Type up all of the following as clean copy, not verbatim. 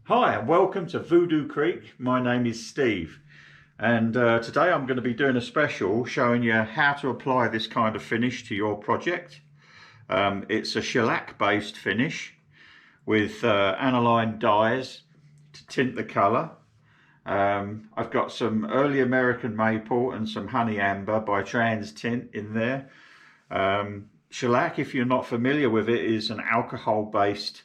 Hi and welcome to Voodoocreek. My name is Steve and today I'm going to be doing a special showing you how to apply this kind of finish to your project. It's a shellac based finish with aniline dyes to tint the colour. I've got some early American maple and some honey amber by Trans Tint in there. Shellac, if you're not familiar with it, is an alcohol based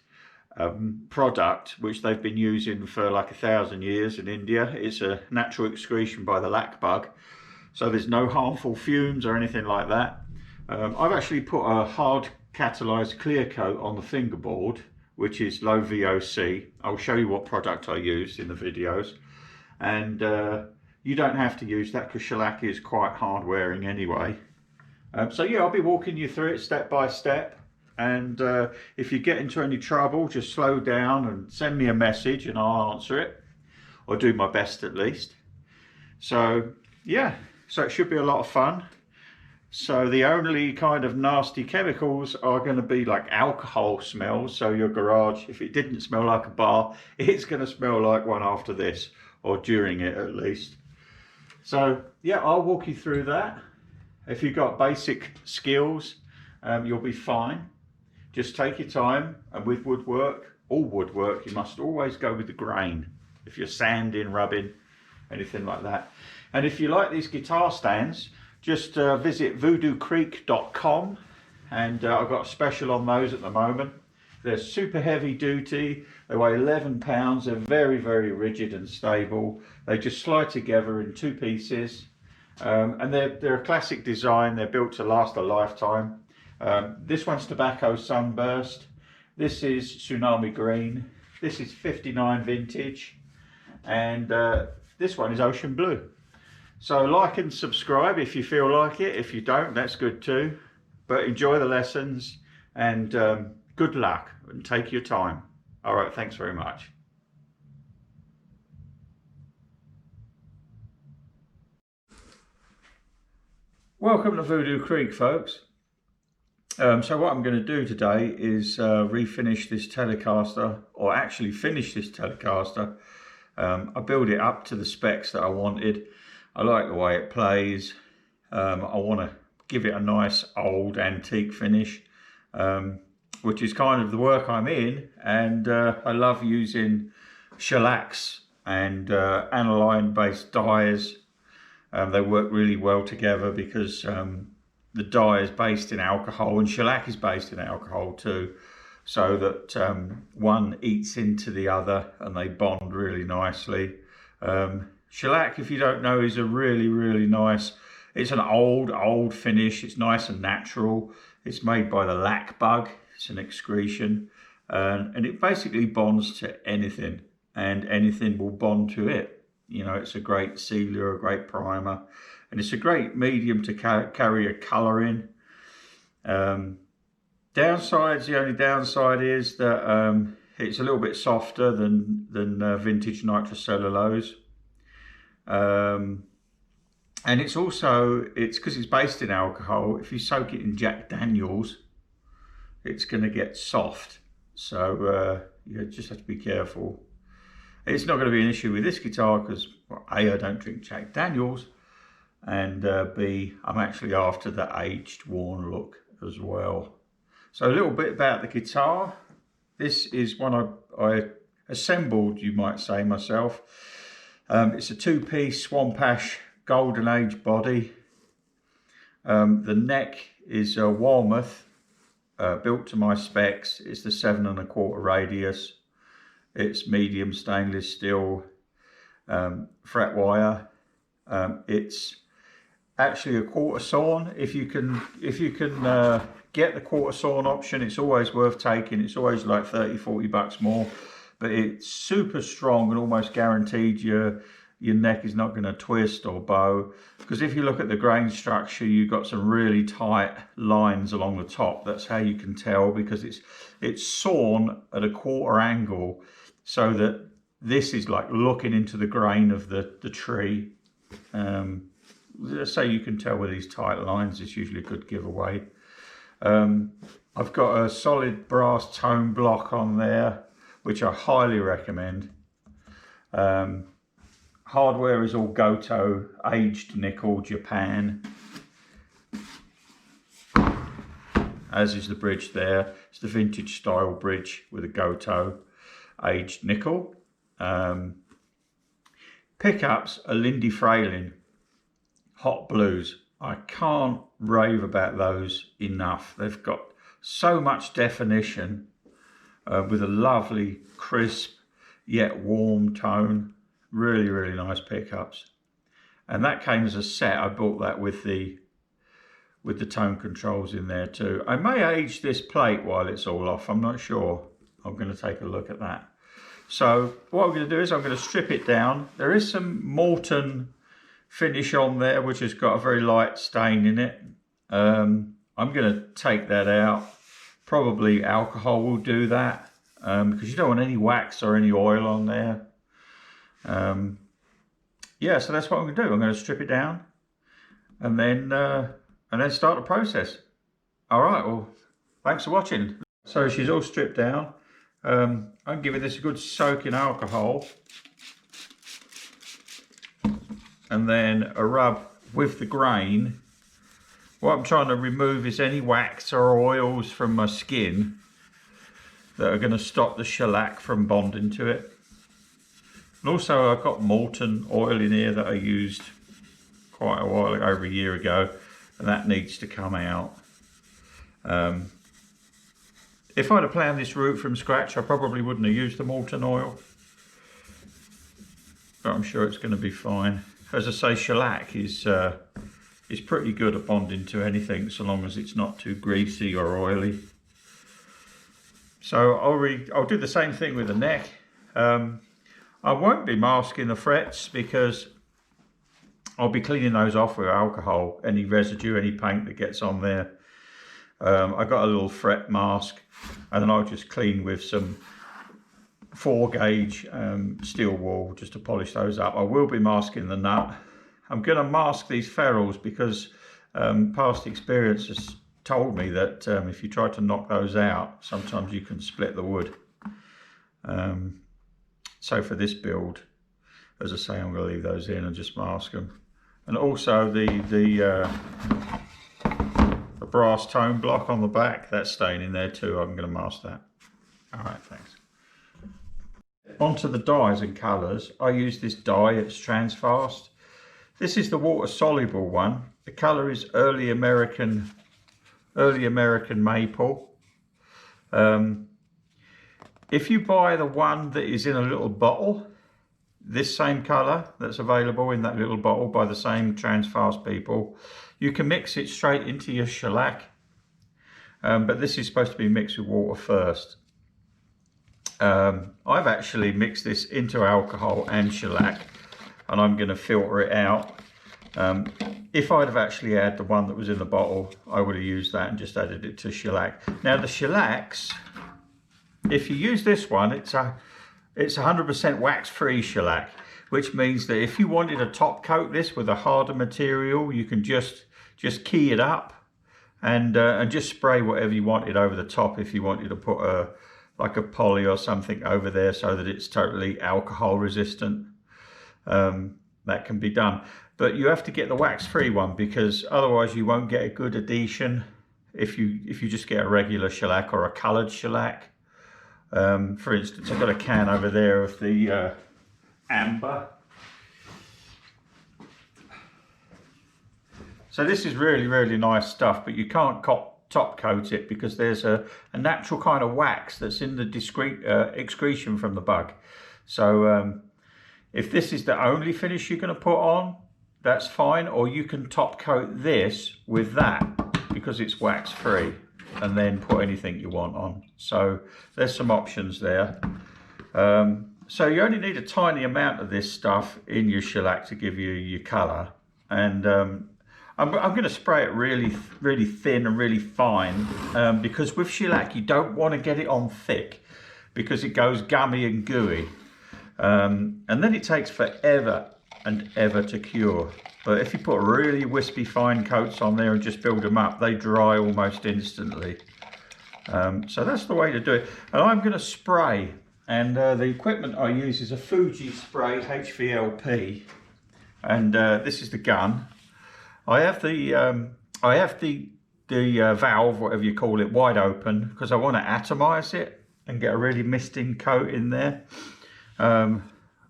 product which they've been using for like 1,000 years in India. It's a natural excretion by the lac bug, so there's no harmful fumes or anything like that. I've actually put a hard catalyzed clear coat on the fingerboard, which is low VOC. I'll show you what product I used in the videos, and you don't have to use that because shellac is quite hard wearing anyway. So yeah, I'll be walking you through it step by step. And if you get into any trouble, just slow down and send me a message and I'll answer it, or do my best at least. So yeah, so it should be a lot of fun. So the only kind of nasty chemicals are going to be like alcohol smells. So your garage, if it didn't smell like a bar, it's going to smell like one after this, or during it at least. So yeah, I'll walk you through that. If you've got basic skills, you'll be fine. Just take your time, and with woodwork, all woodwork, you must always go with the grain. If you're sanding, rubbing, anything like that. And if you like these guitar stands, just visit Voodoocreek.com, and I've got a special on those at the moment. They're super heavy duty, they weigh 11 pounds, they're very, very rigid and stable. They just slide together in 2 pieces, and they're a classic design, they're built to last a lifetime. This one's Tobacco Sunburst, this is Tsunami Green, this is 59 vintage, and this one is Ocean Blue. So like and subscribe if you feel like it. If you don't, that's good too. But enjoy the lessons, and good luck, and take your time. All right, thanks very much. Welcome to Voodoocreek, folks. So what I'm going to do today is refinish this Telecaster, or actually finish this Telecaster. I built it up to the specs that I wanted. I like the way it plays. I want to give it a nice old antique finish, which is kind of the work I'm in, and I love using shellacs and aniline based dyes. They work really well together because the dye is based in alcohol, and shellac is based in alcohol too, so that one eats into the other and they bond really nicely. Shellac, if you don't know, is a really, really nice, it's an old finish. It's nice and natural. It's made by the lac bug. It's an excretion, and it basically bonds to anything, and anything will bond to it. You know, it's a great sealer, a great primer, and it's a great medium to carry a colour in. Downsides, the only downside is that it's a little bit softer than vintage nitrocellulose. And it's because it's based in alcohol, if you soak it in Jack Daniels, it's going to get soft. So you just have to be careful. It's not going to be an issue with this guitar because, well, A, I don't drink Jack Daniels, and B, I'm actually after the aged, worn look as well. So a little bit about the guitar. This is one I assembled, you might say, myself. It's a 2-piece Swamp Ash Golden Age body. The neck is a Walmouth, built to my specs. It's the 7¼ radius. It's medium stainless steel fret wire. It's actually a quarter sawn. If you can get the quarter sawn option, it's always worth taking. It's always like 30-40 bucks more, but it's super strong and almost guaranteed your neck is not going to twist or bow, because if you look at the grain structure, you've got some really tight lines along the top. That's how you can tell, because it's sawn at a quarter angle, so that this is like looking into the grain of the tree. So you can tell with these tight lines. It's usually a good giveaway. I've got a solid brass tone block on there which I highly recommend. Hardware is all Goto, aged nickel, Japan. As is the bridge there. It's the vintage style bridge with a Goto, aged nickel. Pickups are Lindy Frayling, Hot Blues. I can't rave about those enough. They've got so much definition with a lovely, crisp, yet warm tone. Really, really nice pickups. And that came as a set. I bought that with the tone controls in there too. I may age this plate while it's all off. I'm not sure. I'm going to take a look at that. So what I'm going to do is I'm going to strip it down. There is some molten finish on there, which has got a very light stain in it. I'm going to take that out. Probably alcohol will do that, because you don't want any wax or any oil on there. Yeah, so that's what I'm going to do. I'm going to strip it down and then start the process. All right, well, thanks for watching. So she's all stripped down. I'm giving this a good soak in alcohol and then a rub with the grain. What I'm trying to remove is any wax or oils from my skin that are going to stop the shellac from bonding to it. And also I've got molten oil in here that I used quite a while ago, over a year ago, and that needs to come out. If I'd have planned this route from scratch, I probably wouldn't have used the molten oil, but I'm sure it's going to be fine. As I say, shellac is pretty good at bonding to anything, so long as it's not too greasy or oily. So I'll do the same thing with the neck. I won't be masking the frets because I'll be cleaning those off with alcohol, any residue, any paint that gets on there. I got a little fret mask, and then I'll just clean with some 4-gauge steel wool just to polish those up. I will be masking the nut. I'm going to mask these ferrules because past experience has told me that if you try to knock those out, sometimes you can split the wood. So for this build, as I say, I'm going to leave those in and just mask them. And also the brass tone block on the back, that's staying in there too. I'm going to mask that. All right, thanks. Onto the dyes and colours. I use this dye, it's Transfast. This is the water soluble one. The colour is early American maple. If you buy the one that is in a little bottle, this same colour that's available in that little bottle by the same Transfast people, you can mix it straight into your shellac, but this is supposed to be mixed with water first. I've actually mixed this into alcohol and shellac, and I'm going to filter it out. If I'd have actually had the one that was in the bottle, I would have used that and just added it to shellac. Now the shellacs, if you use this one, it's 100% wax-free shellac, which means that if you wanted to top coat this with a harder material, you can just key it up and just spray whatever you wanted over the top. If you wanted to put like a poly or something over there so that it's totally alcohol resistant, that can be done. But you have to get the wax-free one because otherwise you won't get a good adhesion if you just get a regular shellac or a coloured shellac. For instance, I've got a can over there of the amber. So this is really, really nice stuff, but you can't top coat it because there's a natural kind of wax that's in the excretion from the bug. So if this is the only finish you're going to put on, that's fine, or you can top coat this with that because it's wax free, and then put anything you want on. So there's some options there. So you only need a tiny amount of this stuff in your shellac to give you your colour, and I'm going to spray it really, really thin and really fine, because with shellac you don't want to get it on thick because it goes gummy and gooey, and then it takes forever and ever to cure. But if you put really wispy fine coats on there and just build them up, they dry almost instantly. So that's the way to do it. And I'm going to spray And the equipment I use is a Fuji spray HVLP, and this is the gun. I have the valve, whatever you call it, wide open because I want to atomize it and get a really misting coat in there.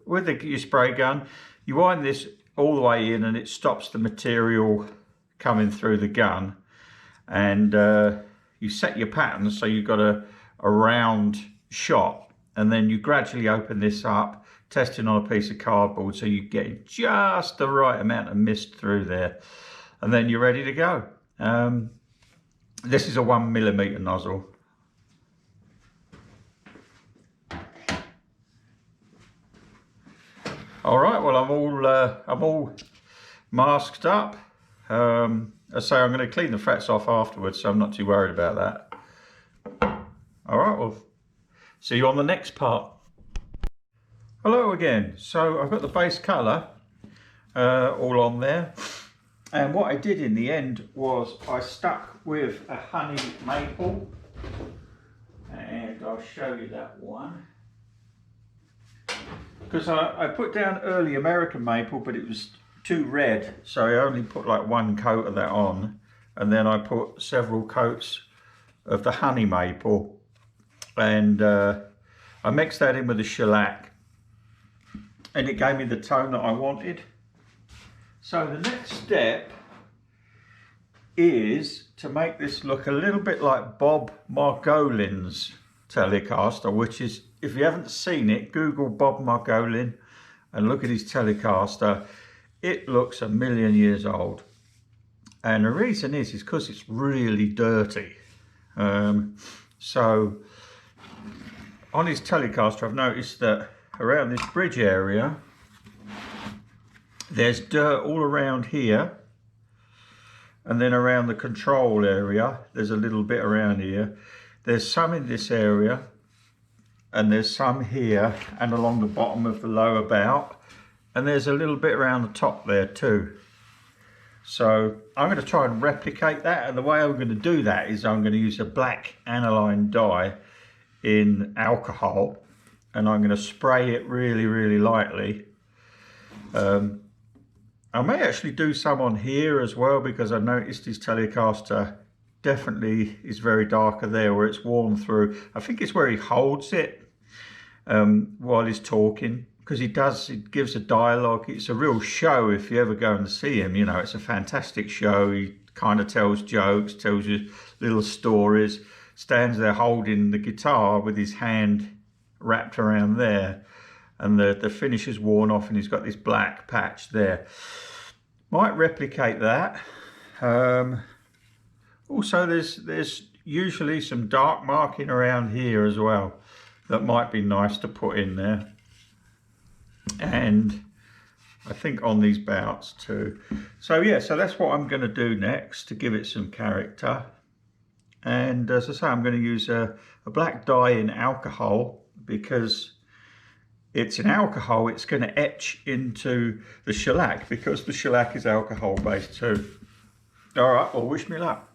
With your spray gun, you wind this all the way in and it stops the material coming through the gun, and you set your pattern so you've got a round shot, and then you gradually open this up, testing on a piece of cardboard so you get just the right amount of mist through there, and then you're ready to go. This is a 1mm nozzle. All right, well, I'm all masked up. I say I'm going to clean the frets off afterwards, so I'm not too worried about that. All right, well, see you on the next part. Hello again. So I've got the base colour all on there, and what I did in the end was I stuck with a honey maple, and I'll show you that one. Because I put down early American maple, but it was too red, so I only put like one coat of that on, and then I put several coats of the honey maple, and I mixed that in with the shellac, and it gave me the tone that I wanted. So the next step is to make this look a little bit like Bob Margolin's Telecaster, which is, if you haven't seen it, Google Bob Margolin and look at his Telecaster. It looks a million years old, and the reason is because it's really dirty. So on his Telecaster, I've noticed that around this bridge area there's dirt all around here, and then around the control area there's a little bit around here. There's some in this area, and there's some here and along the bottom of the lower bout, and there's a little bit around the top there too. So I'm going to try and replicate that, and the way I'm going to do that is I'm going to use a black aniline dye in alcohol, and I'm going to spray it really lightly. I may actually do some on here as well, because I noticed his Telecaster definitely is very darker there where it's worn through. I think it's where he holds it while he's talking, because it gives a dialogue. It's a real show if you ever go and see him. You know, it's a fantastic show. He kind of tells jokes, tells you little stories, stands there holding the guitar with his hand wrapped around there, and the finish is worn off and he's got this black patch there. Might replicate that. Also, there's usually some dark marking around here as well that might be nice to put in there, and I think on these bouts too. So yeah, so that's what I'm going to do next to give it some character. And as I say, I'm going to use a black dye in alcohol, because it's in alcohol, it's going to etch into the shellac, because the shellac is alcohol based too. All right, well, wish me luck.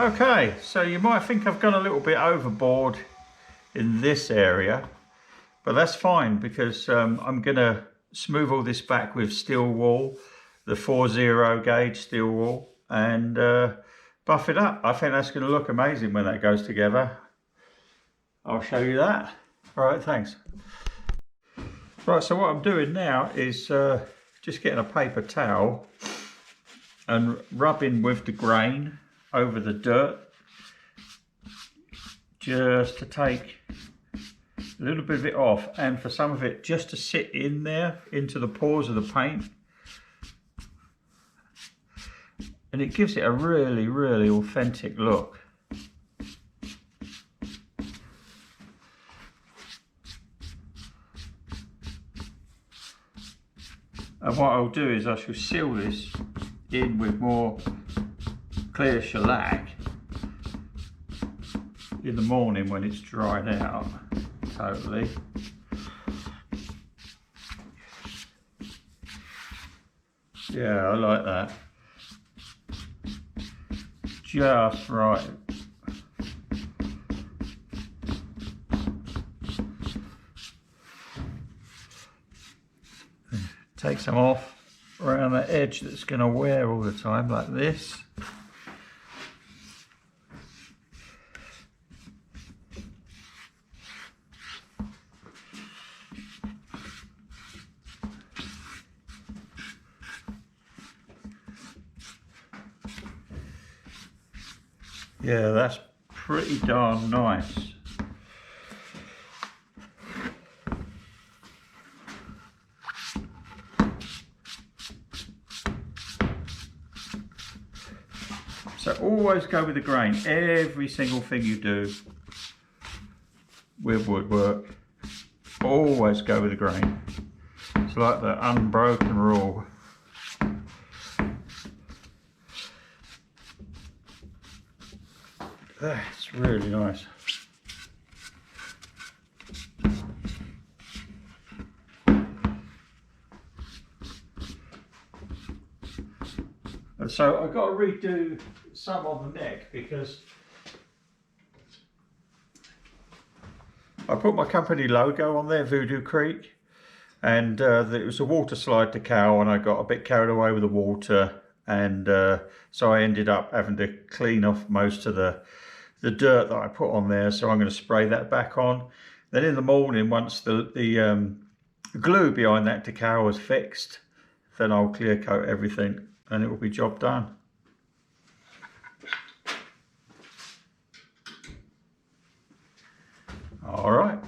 Okay, so you might think I've gone a little bit overboard in this area, but that's fine because I'm going to smooth all this back with steel wool, the 4-0 gauge steel wool, and buff it up. I think that's going to look amazing when that goes together. I'll show you that. All right, thanks. Right, so what I'm doing now is just getting a paper towel and rubbing with the grain over the dirt, just to take a little bit of it off, and for some of it just to sit in there into the pores of the paint, and it gives it a really authentic look. And what I'll do is I shall seal this in with more clear shellac in the morning when it's dried out totally. Yeah, I like that. Just right. Take some off around the edge that's going to wear all the time, like this. Yeah, that's pretty darn nice. So always go with the grain. Every single thing you do with woodwork, always go with the grain. It's like the unbroken rule. That's really nice. And so I've got to redo some on the neck because I put my company logo on there, Voodoocreek, and it was a water slide to cow, and I got a bit carried away with the water, and so I ended up having to clean off most of the dirt that I put on there. So I'm going to spray that back on. Then in the morning, once the glue behind that decal is fixed, then I'll clear coat everything and it will be job done. All right.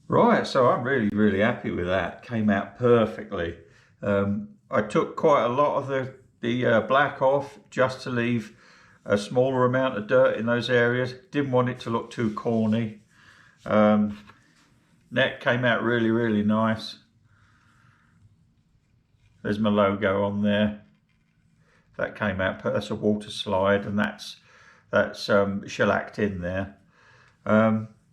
Right, so I'm really happy with that. Came out perfectly. I took quite a lot of the black off just to leave a smaller amount of dirt in those areas. Didn't want it to look too corny. Neck came out really nice. There's my logo on there. That came out, that's a water slide, and that's shellacked in there.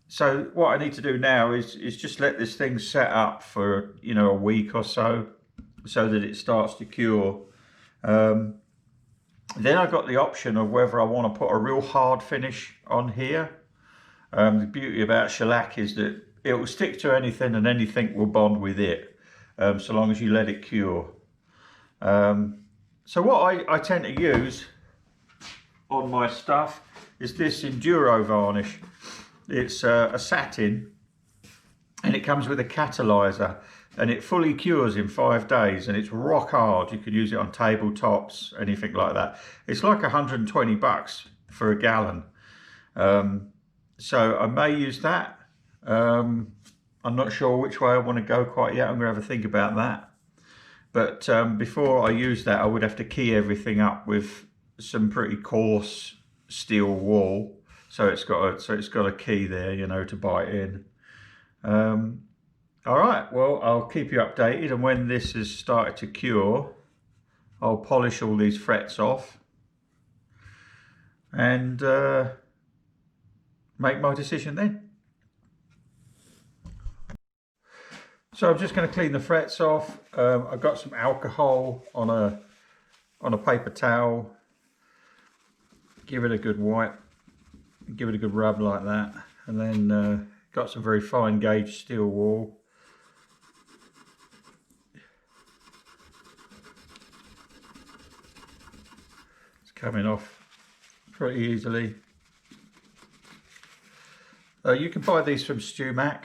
So what I need to do now is just let this thing set up for, you know, a week or so that it starts to cure. Then I've got the option of whether I want to put a real hard finish on here. The beauty about shellac is that it will stick to anything and anything will bond with it, so long as you let it cure. So what I tend to use on my stuff is this Enduro varnish. It's a satin, and it comes with a catalyzer, and it fully cures in 5 days, and it's rock hard. You could use it on tabletops, anything like that. It's like 120 bucks for a gallon. So I may use that. I'm not sure which way I want to go quite yet. I'm going to have a think about that. But before I use that, I would have to key everything up with some pretty coarse steel wool. So it's got a key there, you know, to bite in. All right, well, I'll keep you updated, and when this has started to cure, I'll polish all these frets off and make my decision then. So I'm just going to clean the frets off. I've got some alcohol on a paper towel, give it a good wipe, give it a good rub like that, and then got some very fine gauge steel wool. It's coming off pretty easily. You can buy these from StewMac.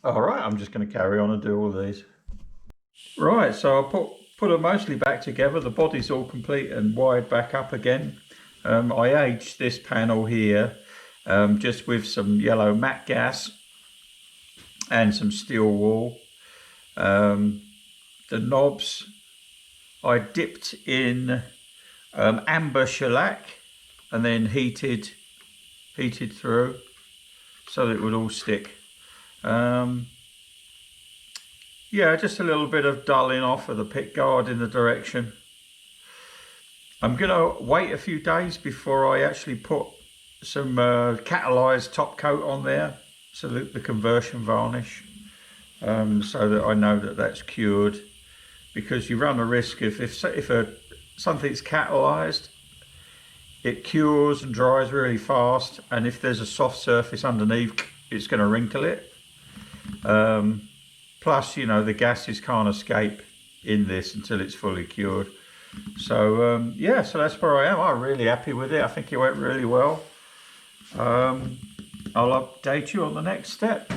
Alright, I'm just going to carry on and do all these. Right, so I put them mostly back together. The body's all complete and wired back up again. I aged this panel here just with some yellow matte gas and some steel wool. The knobs I dipped in amber shellac and then heated through so that it would all stick. Yeah, just a little bit of dulling off of the pick guard in the direction. I'm gonna wait a few days before I actually put some catalyzed top coat on there, so that the conversion varnish, so that I know that that's cured, because you run a risk if something's catalyzed, it cures and dries really fast, and if there's a soft surface underneath, it's going to wrinkle it. Plus, you know, the gases can't escape in this until it's fully cured. So yeah, so that's where I am. I'm really happy with it. I think it went really well. I'll update you on the next step.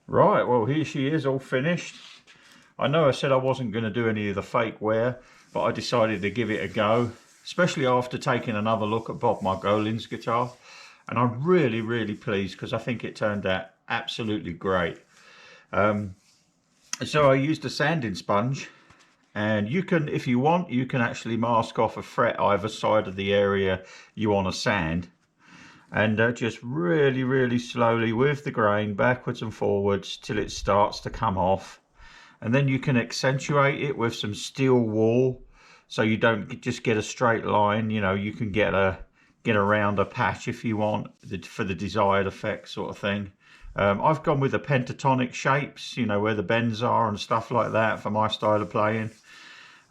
Right, well, here she is, all finished. I know I said I wasn't going to do any of the fake wear, but I decided to give it a go, especially after taking another look at Bob Margolin's guitar. And I'm really, really pleased, because I think it turned out absolutely great. So I used a sanding sponge, and you can, if you want, you can actually mask off a fret either side of the area you want to sand. And just really, really slowly with the grain backwards and forwards till it starts to come off. And then you can accentuate it with some steel wool, so you don't just get a straight line. You know, you can get around a patch if you want, for the desired effect sort of thing. I've gone with the pentatonic shapes, you know, where the bends are and stuff like that for my style of playing.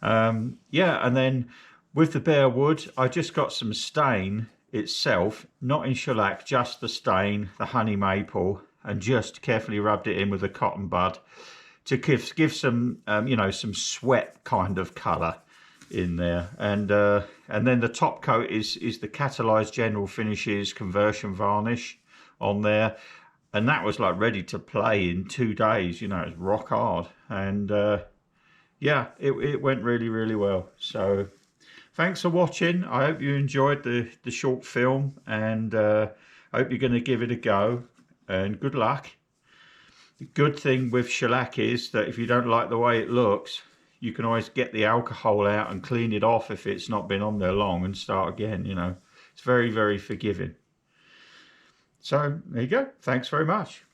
Yeah, and then with the bare wood, I just got some stain itself, not in shellac, just the stain, the honey maple, and just carefully rubbed it in with a cotton bud to give some, you know, some sweat kind of colour in there. And then the top coat is the catalyzed general finishes conversion varnish on there, and that was like ready to play in 2 days. You know, it's rock hard. And yeah, it went really, really well. So thanks for watching. I hope you enjoyed the short film, and I hope you're going to give it a go, and good luck. The good thing with shellac is that if you don't like the way it looks, you can always get the alcohol out and clean it off if it's not been on there long, and start again. You know, it's very, very forgiving. So there you go. Thanks very much.